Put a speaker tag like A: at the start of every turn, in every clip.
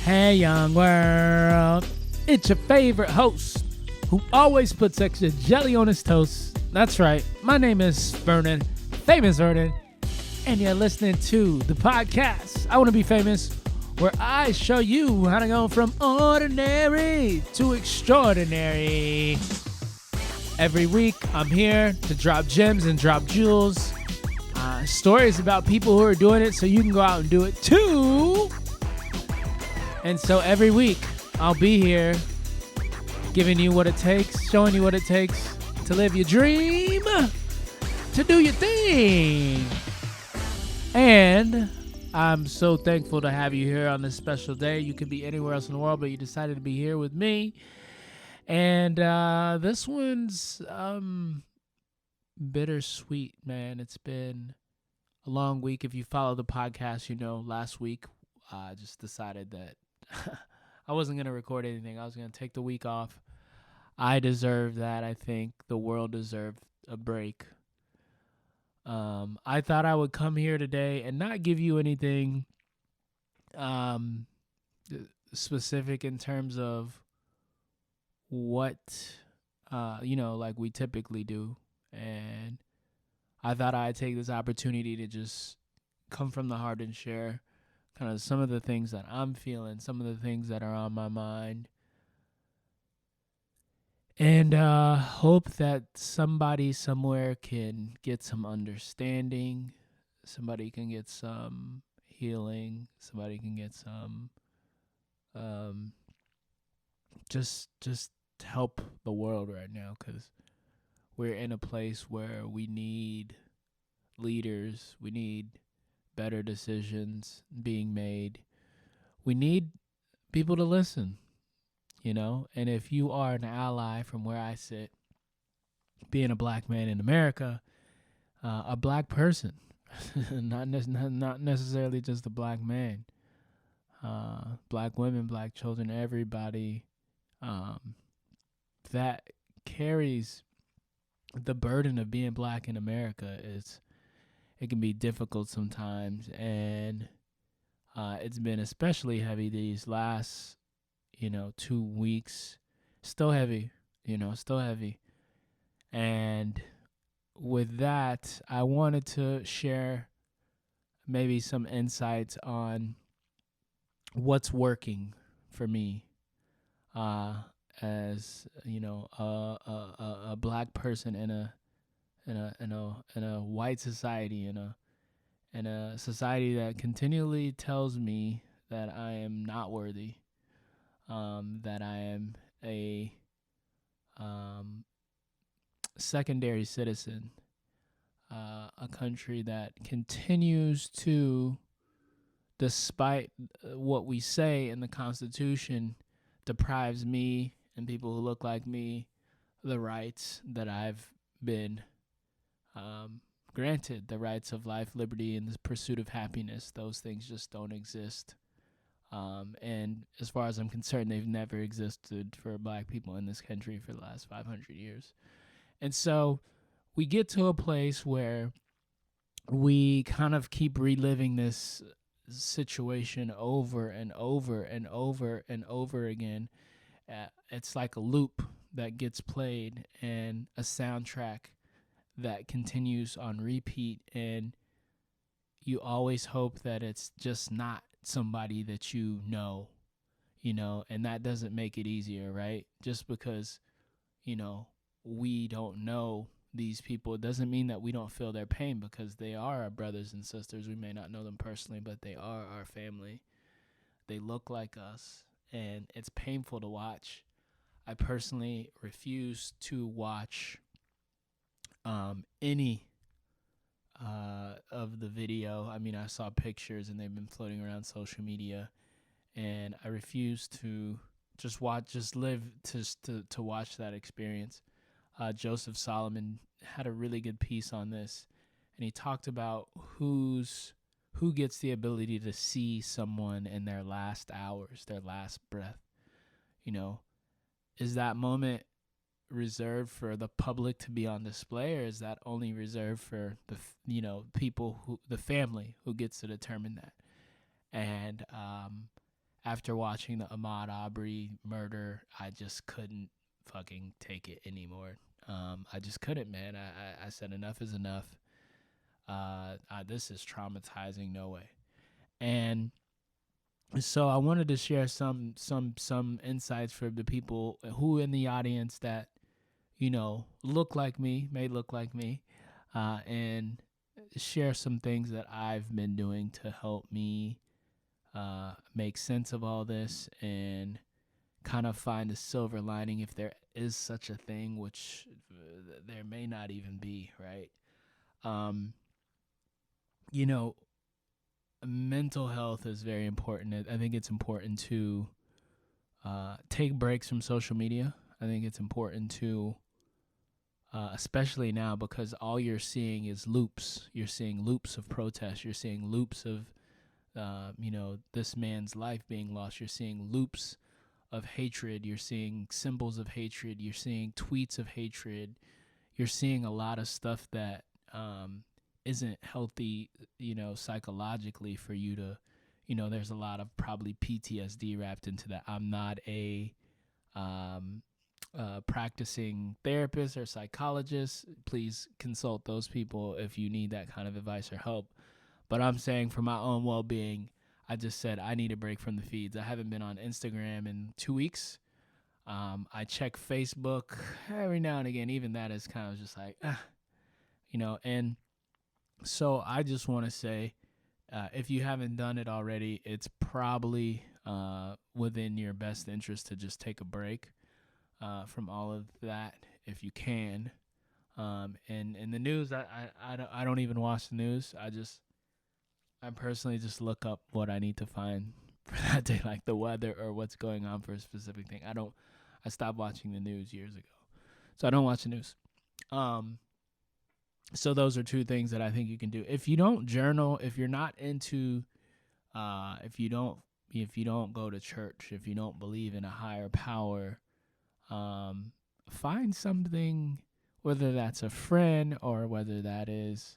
A: Hey, young world. It's your favorite host who always puts extra jelly on his toast. That's right. My name is Vernon, famous Vernon, and you're listening to the podcast, I Want to Be Famous, where I show you how to go from ordinary to extraordinary. Every week, I'm here to drop gems and drop jewels, stories about people who are doing it so you can go out and do it too. And so every week, I'll be here giving you what it takes, showing you what it takes to live your dream, to do your thing. And I'm so thankful to have you here on this special day. You could be anywhere else in the world, but you decided to be here with me. And this one's bittersweet, man. It's been a long week. If you follow the podcast, you know last week I just decided that I wasn't going to record anything. I was going to take the week off. I deserve that. I think the world deserved a break. I thought I would come here today and not give you anything specific in terms of what, like we typically do. And I thought I'd take this opportunity to just come from the heart and share kind of some of the things that I'm feeling, some of the things that are on my mind. And hope that somebody somewhere can get some understanding, somebody can get some healing, somebody can get some just help the world right now, because we're in a place where we need leaders, we need better decisions being made. We need people to listen, and if you are an ally from where I sit, being a black man in America, a black person, not necessarily just a black man, black women, black children, everybody that carries the burden of being black in America it can be difficult sometimes, and it's been especially heavy these last 2 weeks. Still heavy. And with that, I wanted to share maybe some insights on what's working for me as a black person in a white society, in a society that continually tells me that I am not worthy, that I am a secondary citizen, a country that continues to, despite what we say in the Constitution, deprives me and people who look like me the rights that I've been granted, the rights of life, liberty, and the pursuit of happiness. Those things just don't exist. And as far as I'm concerned, they've never existed for black people in this country for the last 500 years. And so we get to a place where we kind of keep reliving this situation over and over and over and over again. It's like a loop that gets played and a soundtrack that continues on repeat, and you always hope that it's just not somebody that and that doesn't make it easier, right? Just because, we don't know these people, it doesn't mean that we don't feel their pain, because they are our brothers and sisters. We may not know them personally, but they are our family. They look like us, and it's painful to watch. I personally refuse to watch any of the video. I mean, I saw pictures and they've been floating around social media, and I refuse to just live to watch that experience. Joseph Solomon had a really good piece on this, and he talked about who gets the ability to see someone in their last hours, their last breath. Is that moment reserved for the public to be on display, or is that only reserved for the people the family who gets to determine that? And after watching the Ahmaud Arbery murder, I just couldn't fucking take it anymore. I just couldn't, man. I said enough is enough. This is traumatizing, no way. And so I wanted to share some insights for the people who in the audience that look like me, may look like me, and share some things that I've been doing to help me make sense of all this and kind of find a silver lining if there is such a thing, which there may not even be, right? Um, you know, mental health is very important. I think it's important to take breaks from social media. I think it's important to, especially now, because all you're seeing is loops. You're seeing loops of protest. You're seeing loops of, this man's life being lost. You're seeing loops of hatred. You're seeing symbols of hatred. You're seeing tweets of hatred. You're seeing a lot of stuff that isn't healthy, psychologically for you to, there's a lot of probably PTSD wrapped into that. I'm not a practicing therapist or psychologist. Please consult those people if you need that kind of advice or help. But I'm saying for my own well-being, I just said I need a break from the feeds. I haven't been on Instagram in 2 weeks. I check Facebook every now and again. Even that is kind of just like, and so I just want to say, if you haven't done it already, it's probably within your best interest to just take a break from all of that if you can. And in the news, I don't even watch the news. I personally just look up what I need to find for that day, like the weather or what's going on for a specific thing. I stopped watching the news years ago, so I don't watch the news. So those are two things that I think you can do. If you don't journal, if you're not into, if you don't go to church, if you don't believe in a higher power, find something, whether that's a friend or whether that is,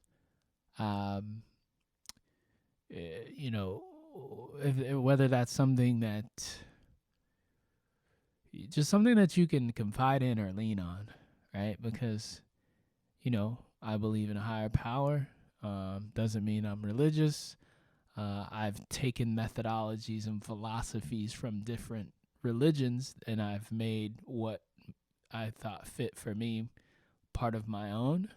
A: whether that's something that, just something that you can confide in or lean on, right? Because, I believe in a higher power. Doesn't mean I'm religious. I've taken methodologies and philosophies from different religions, and I've made what I thought fit for me part of my own.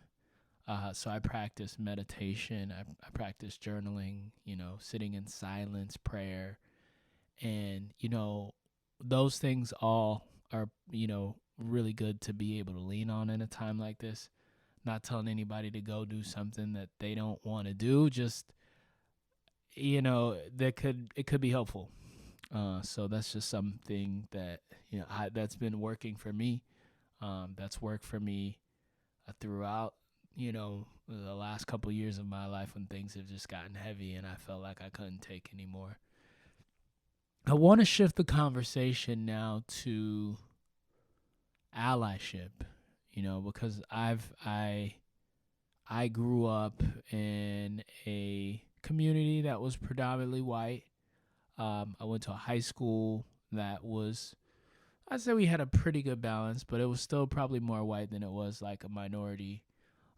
A: So I practice meditation. I practice journaling, sitting in silence, prayer. And, those things all are, really good to be able to lean on in a time like this. Not telling anybody to go do something that they don't want to do. Just, it could be helpful. So that's just something that, that's been working for me. That's worked for me throughout, the last couple years of my life when things have just gotten heavy and I felt like I couldn't take anymore. I want to shift the conversation now to allyship, because I grew up in a community that was predominantly white. I went to a high school that was, I'd say we had a pretty good balance, but it was still probably more white than it was like a minority.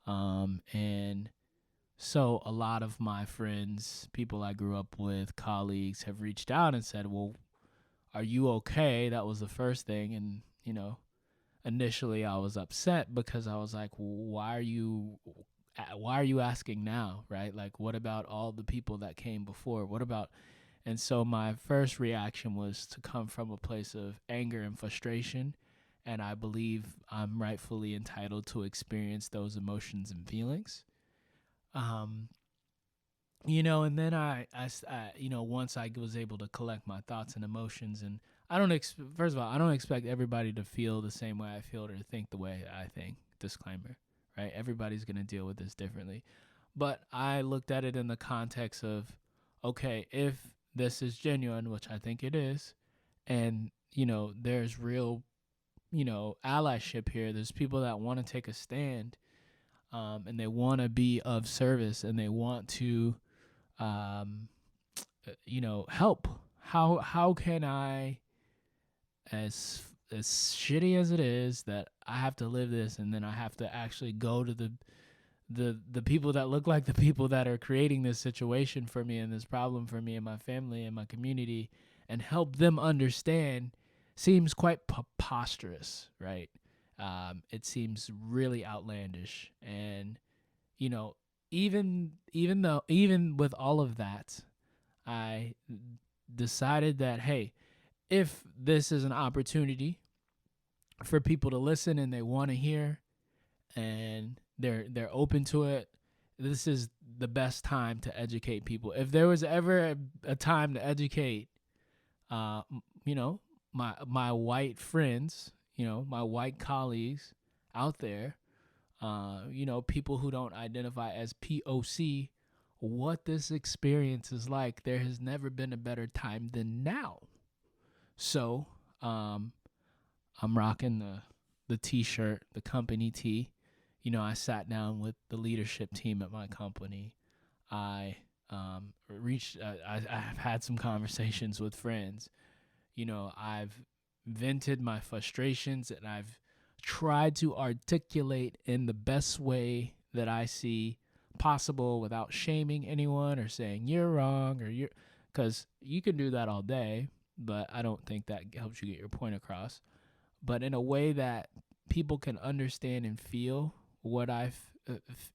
A: And so a lot of my friends, people I grew up with, colleagues have reached out and said, well, are you okay? That was the first thing. And, initially I was upset because I was like, why are you asking now? Right? Like, what about all the people that came before? What about, and so my first reaction was to come from a place of anger and frustration. And I believe I'm rightfully entitled to experience those emotions and feelings. And then I once I was able to collect my thoughts and emotions, and first of all, I don't expect everybody to feel the same way I feel or think the way I think. Disclaimer, right? Everybody's going to deal with this differently. But I looked at it in the context of, okay, if this is genuine, which I think it is, and, there's real, allyship here. There's people that want to take a stand, and they want to be of service, and they want to, help. how can I, as shitty as it is that I have to live this, and then I have to actually go to the people that look like the people that are creating this situation for me and this problem for me and my family and my community, and help them understand, seems quite preposterous, right? It seems really outlandish, and you know, even with all of that, I decided that, hey, if this is an opportunity for people to listen and they want to hear, and they're open to it, this is the best time to educate people. If there was ever a time to educate, uh, you know, my white friends, my white colleagues out there, people who don't identify as POC, what this experience is like, there has never been a better time than now. So, I'm rocking the t-shirt, the company tee. I sat down with the leadership team at my company. I I've had some conversations with friends. I've vented my frustrations, and I've tried to articulate in the best way that I see possible without shaming anyone or saying you're wrong because you can do that all day, but I don't think that helps you get your point across. But in a way that people can understand and feel what I've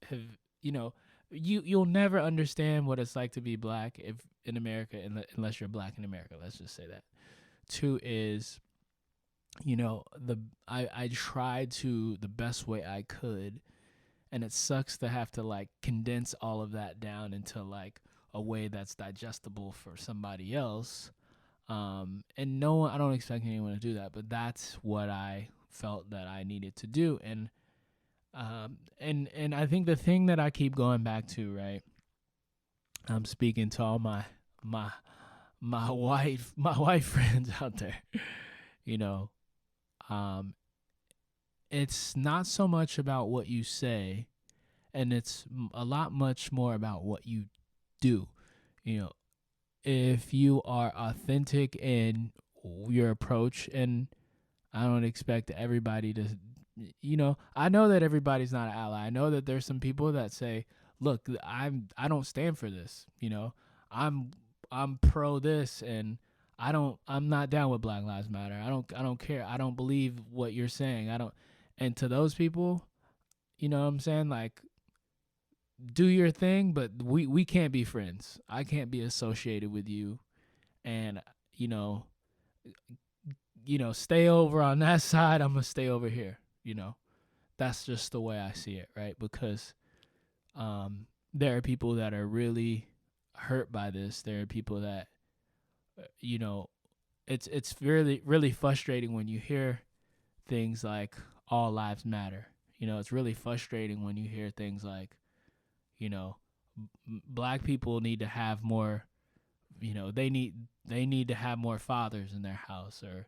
A: have you'll never understand what it's like to be black if in America, unless you're black in America. Let's just say that. Two is, I tried to the best way I could, and it sucks to have to like condense all of that down into like a way that's digestible for somebody else. And no one, I don't expect anyone to do that, but that's what I felt that I needed to do. And I think the thing that I keep going back to, right? I'm speaking to all my white friends out there. you know, um, it's not so much about what you say, and it's a lot much more about what you do. You know, if you are authentic in your approach, and I don't expect everybody to, I know that everybody's not an ally. I know that there's some people that say, look, I don't stand for this. I'm I'm pro this, and I'm not down with Black Lives Matter. I don't care. I don't believe what you're saying. I don't. And to those people, you know what I'm saying? Like, do your thing, but we can't be friends. I can't be associated with you, and you know, stay over on that side. I'm gonna stay over here. That's just the way I see it, right? Because there are people that are really hurt by this. There are people that, it's really really frustrating when you hear things like all lives matter. It's really frustrating when you hear things like, black people need to have more, they need to have more fathers in their house, or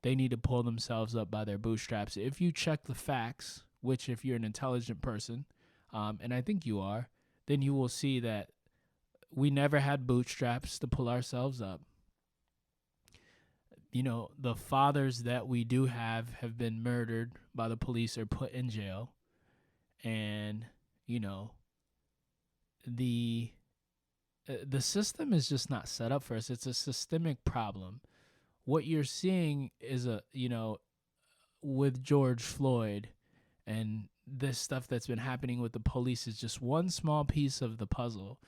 A: they need to pull themselves up by their bootstraps. If you check the facts, which if you're an intelligent person, and I think you are, then you will see that we never had bootstraps to pull ourselves up. The fathers that we do have been murdered by the police or put in jail. And, the system is just not set up for us. It's a systemic problem. What you're seeing is with George Floyd and this stuff that's been happening with the police is just one small piece of the puzzle.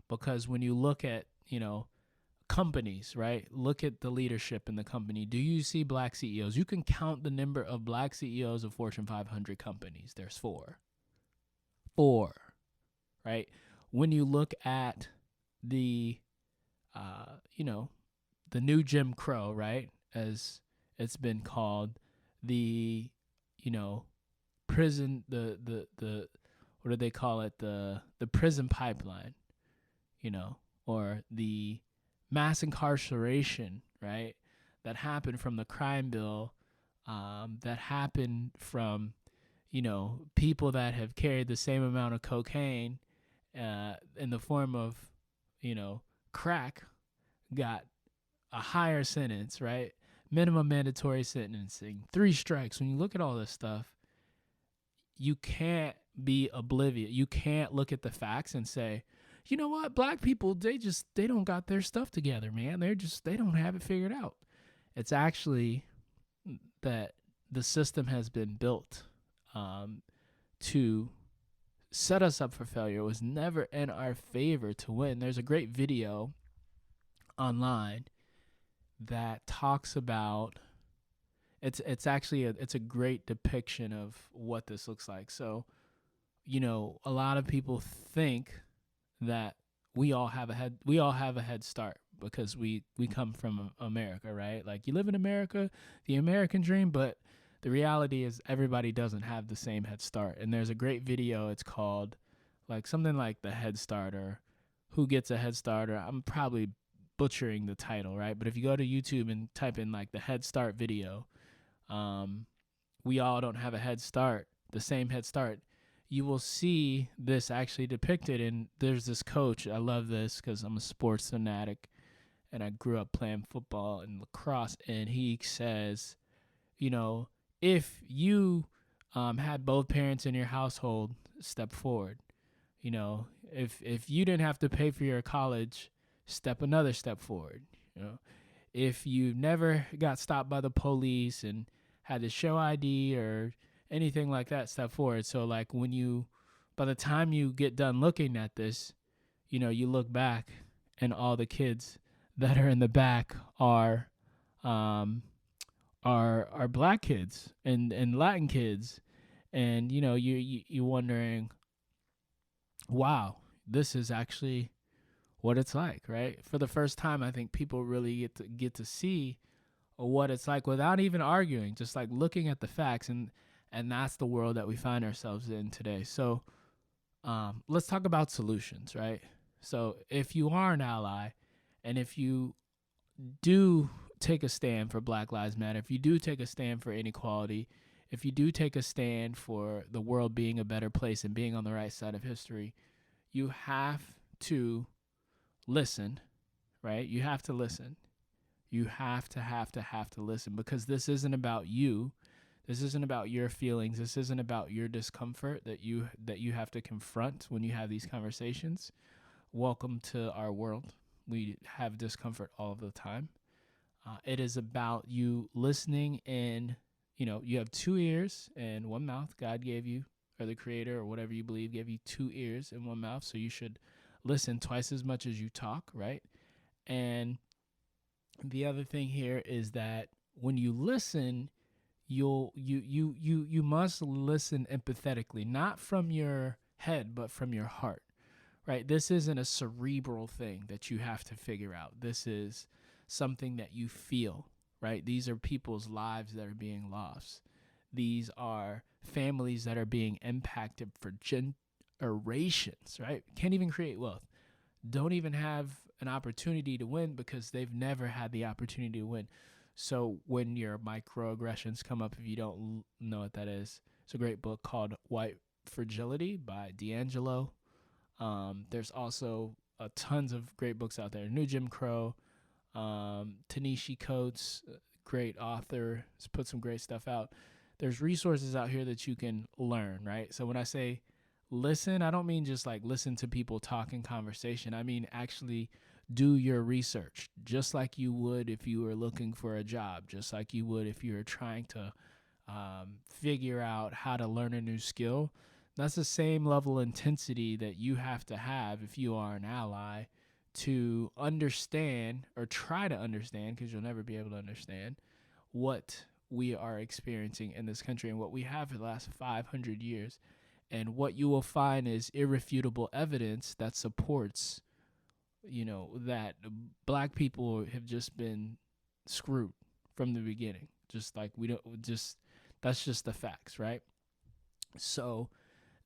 A: Because when you look at, companies, right? Look at the leadership in the company. Do you see black CEOs? You can count the number of black CEOs of Fortune 500 companies. There's four, right? When you look at the, the new Jim Crow, right? As it's been called, the, prison, the what do they call it? The prison pipeline, or the mass incarceration, right? That happened from the crime bill, that happened from, people that have carried the same amount of cocaine in the form of, crack, got a higher sentence, right? Minimum mandatory sentencing, 3 strikes. When you look at all this stuff, you can't be oblivious. You can't look at the facts and say, you know what, black people, they don't got their stuff together, man. They don't have it figured out. It's actually that the system has been built to set us up for failure. It was never in our favor to win. There's a great video online that talks about it's actually it's a great depiction of what this looks like. So, a lot of people think that we all have a head start because we come from America, right? Like, you live in America, the American dream, but the reality is everybody doesn't have the same head start. And there's a great video. It's called like something like the Head Start or Who Gets a Head Start, or I'm probably butchering the title, right? But if you go to YouTube and type in like the Head Start video, we all don't have a head start, the same head start. You will see this actually depicted. And there's this coach. I love this because I'm a sports fanatic and I grew up playing football and lacrosse. And he says, if you had both parents in your household, step forward. If you didn't have to pay for your college, another step forward. If you never got stopped by the police and had to show ID or anything like that, step forward. So like by the time you get done looking at this, you look back and all the kids that are in the back are black kids and Latin kids. And, you wondering, wow, this is actually what it's like, right? For the first time, I think people really get to see what it's like without even arguing, just like looking at the facts. And that's the world that we find ourselves in today. So let's talk about solutions, right? So if you are an ally and if you do take a stand for Black Lives Matter, if you do take a stand for inequality, if you do take a stand for the world being a better place and being on the right side of history, you have to listen, right? You have to listen. You have to listen, because this isn't about you. This isn't about your feelings. This isn't about your discomfort that you have to confront when you have these conversations. Welcome to our world. We have discomfort all of the time. It is about you listening, and you have 2 ears and 1 mouth. God gave you, or the creator, or whatever you believe, gave you 2 ears and 1 mouth. So you should listen twice as much as you talk, right? And the other thing here is that when you listen, you must listen empathetically, not from your head, but from your heart, right? This isn't a cerebral thing that you have to figure out. This is something that you feel, right? These are people's lives that are being lost. These are families that are being impacted for generations, right? Can't even create wealth. Don't even have an opportunity to win because they've never had the opportunity to win. So when your microaggressions come up, if you don't know what that is, it's a great book called White Fragility by D'Angelo. There's also tons of great books out there. New Jim Crow, Ta-Nehisi Coates, great author, has put some great stuff out. There's resources out here that you can learn, right? So when I say listen, I don't mean just like listen to people talk in conversation. I mean actually do your research, just like you would if you were looking for a job, just like you would if you were trying to figure out how to learn a new skill. That's the same level of intensity that you have to have if you are an ally to understand, or try to understand, because you'll never be able to understand what we are experiencing in this country and what we have for the last 500 years. And what you will find is irrefutable evidence that supports, that black people have just been screwed from the beginning. Just like that's just the facts, right? So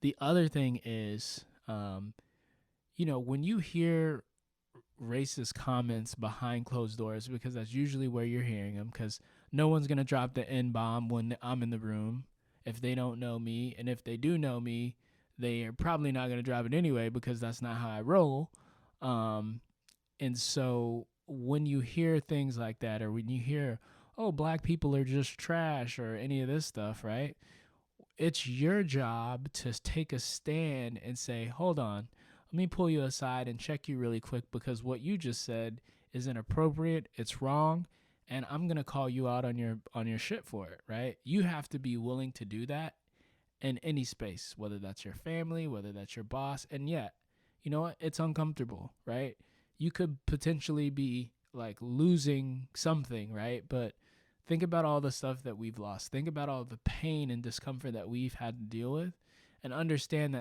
A: the other thing is, when you hear racist comments behind closed doors, because that's usually where you're hearing them, because no one's going to drop the N-bomb when I'm in the room if they don't know me. And if they do know me, they are probably not going to drop it anyway, because that's not how I roll. And so when you hear things like that, or when you hear, oh, black people are just trash, or any of this stuff, right? It's your job to take a stand and say, hold on, let me pull you aside and check you really quick, because what you just said is inappropriate, it's wrong, and I'm going to call you out on your shit for it, right? You have to be willing to do that in any space, whether that's your family, whether that's your boss. And yet, you know what? It's uncomfortable, right? You could potentially be like losing something, right? But think about all the stuff that we've lost. Think about all the pain and discomfort that we've had to deal with, and understand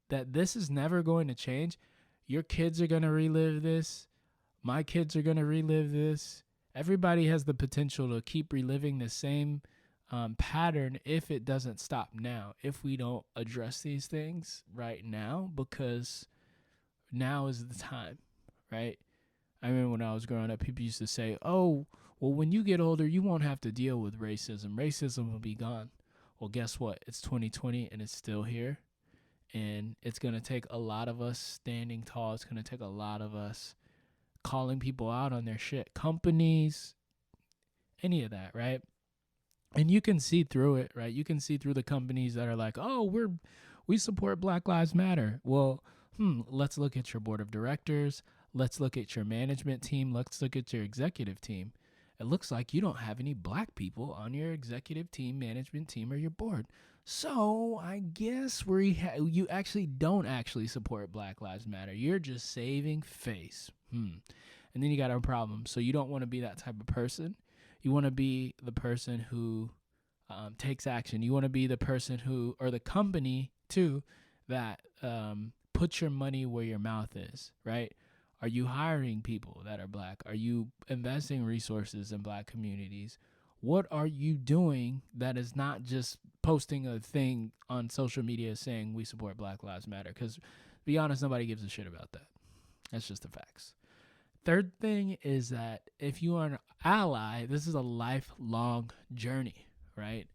A: that this is never going to change. Your kids are going to relive this. My kids are going to relive this. Everybody has the potential to keep reliving the same pattern if it doesn't stop now, if we don't address these things right now, because now is the time, right? I remember when I was growing up, people used to say, oh, well, when you get older, you won't have to deal with racism. Racism will be gone. Well, guess what? It's 2020 and it's still here. And it's going to take a lot of us standing tall. It's going to take a lot of us calling people out on their shit. Companies, any of that, right? And you can see through it, right? You can see through the companies that are like, oh, we support Black Lives Matter. Well, let's look at your board of directors. Let's look at your management team. Let's look at your executive team. It looks like you don't have any black people on your executive team, management team, or your board. So I guess you actually don't actually support Black Lives Matter. You're just saving face. And then you got a problem. So you don't want to be that type of person. You want to be the person who takes action. You want to be the person who, or the company too, that puts your money where your mouth is, right? Are you hiring people that are black? Are you investing resources in black communities? What are you doing that is not just posting a thing on social media saying we support Black Lives Matter? Because, to be honest, nobody gives a shit about that. That's just the facts. Third thing is that if you are an ally, this is a lifelong journey, right?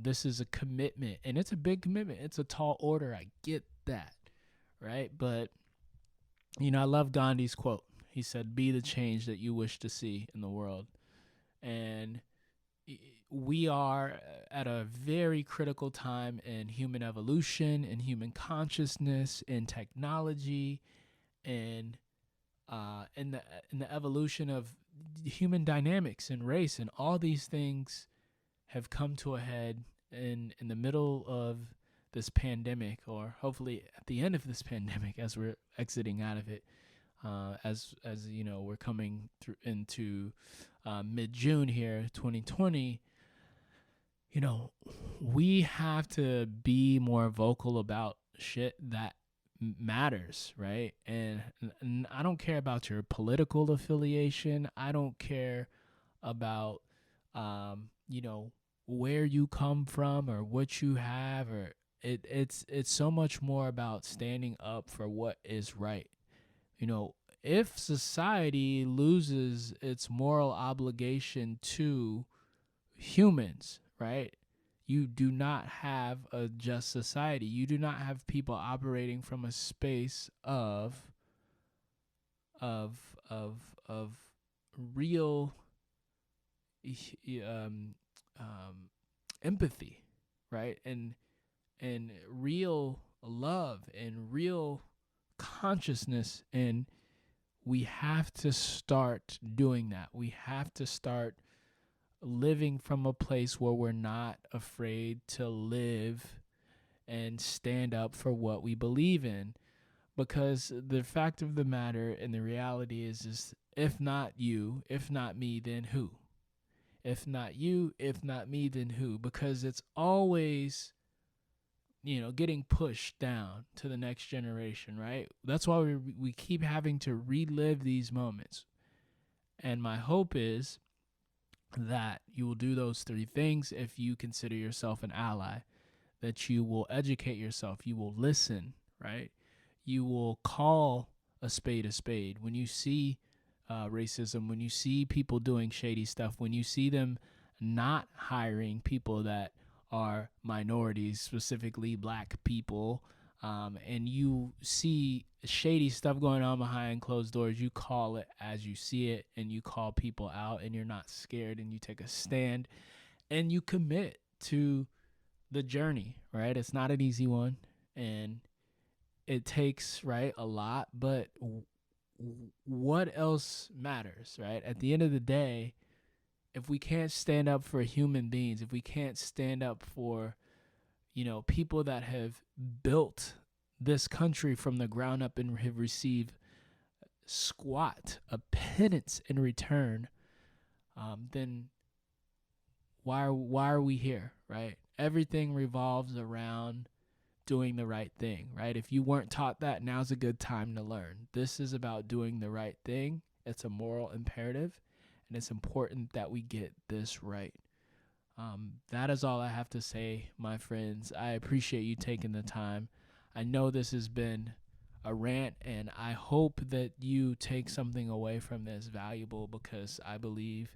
A: This is a commitment, and it's a big commitment. It's a tall order. I get that, right? But, you know, I love Gandhi's quote. He said, be the change that you wish to see in the world. And we are at a very critical time in human evolution, in human consciousness, in technology, and in the evolution of human dynamics and race, and all these things have come to a head in the middle of this pandemic, or hopefully at the end of this pandemic, as we're exiting out of it, as you know, we're coming through into mid-June here, 2020. You know, we have to be more vocal about shit that matters, right? And I don't care about your political affiliation. I don't care about you know, where you come from or what you have, or it's so much more about standing up for what is right. You know, if society loses its moral obligation to humans, right? You do not have a just society. You do not have people operating from a space of of real empathy, right? And real love and real consciousness. And we have to start doing that. We have to start living from a place where we're not afraid to live and stand up for what we believe in. Because the fact of the matter and the reality is if not you, if not me, then who? If not you, if not me, then who? Because it's always, you know, getting pushed down to the next generation, right? That's why we keep having to relive these moments. And my hope is that you will do those three things if you consider yourself an ally, that you will educate yourself, you will listen, right? You will call a spade when you see racism, when you see people doing shady stuff, when you see them not hiring people that are minorities, specifically black people, and you see shady stuff going on behind closed doors, you call it as you see it, and you call people out, and you're not scared, and you take a stand, and you commit to the journey, right? It's not an easy one, and it takes, right, a lot, but what else matters, right? At the end of the day, if we can't stand up for human beings, if we can't stand up for, people that have built this country from the ground up and have received a pittance in return, then why are we here, right? Everything revolves around doing the right thing, right? If you weren't taught that, now's a good time to learn. This is about doing the right thing. It's a moral imperative, and it's important that we get this right. That is all I have to say, my friends. I appreciate you taking the time. I know this has been a rant, and I hope that you take something away from this valuable, because I believe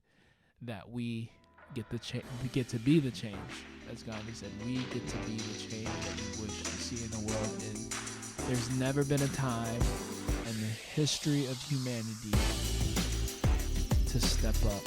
A: that we get to be the change. As Gandhi said, we get to be the change that we wish to see in the world. And there's never been a time in the history of humanity to step up